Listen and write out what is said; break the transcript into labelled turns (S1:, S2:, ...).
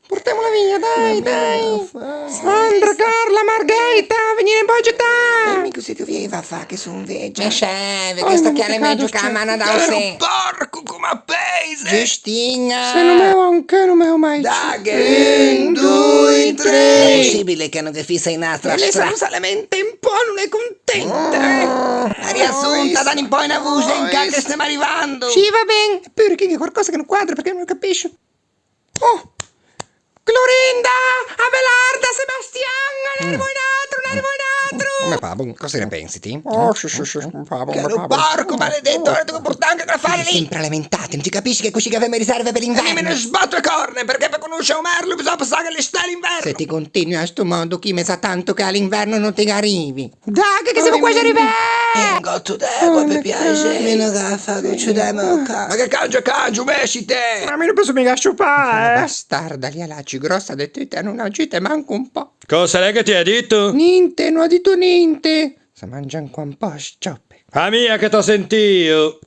S1: Portiamola via, dai. Sandra, Carla, Margherita, venite in città.
S2: Mi così tu vieni a fare che sono veggia.
S3: Mi serve che sto chiaro meglio che la mano da sé.
S2: Porco come paese.
S3: Giustina.
S1: Se non me ho anche, non me ho mai.
S2: Daghe, 1, 2,
S3: È
S2: 3.
S3: possibile che non ti fissa in altra
S2: E lei
S3: strada.
S2: sa lamenta un po', non è contenta.
S3: La riassunta, dai un po' in voce in casa che stiamo arrivando.
S1: Sì, va bene. Eppure che c'è qualcosa che non quadra perché non capisco. Oh! Clorinda! Abelarda! Sebastian! Ne arrivo in altro!
S3: Come Pablo, cosa ne pensi ti?
S1: Oh, sì, Pablo,
S2: Caro porco maledetto, ora devo portare anche a fare lì.
S3: Sempre lamentate, non ti capisci che così che avevamo riserve per
S2: E me ne
S3: l'inverno?
S2: sbatto le corna, perché per conoscere un merlo bisogna passare alle stelle
S3: Se
S2: inverno.
S3: ti continui a sto modo, chi mi sa tanto che all'inverno non ti arrivi.
S1: Dai, che siamo quasi arrivati!
S2: Ingotto d'acqua, mi piace.
S3: Meno gaffa, ci dai
S2: Ma che cangio, mesci te.
S1: Ma mi non posso mica sciupare,
S3: Bastarda, lì all'aggi grossa di te, non agite manco un po'.
S4: Cosa lei che ti ha detto?
S1: Niente, non ha detto niente.
S3: Si mangia anche un po' scioppe.
S4: A mia che t'ho sentito.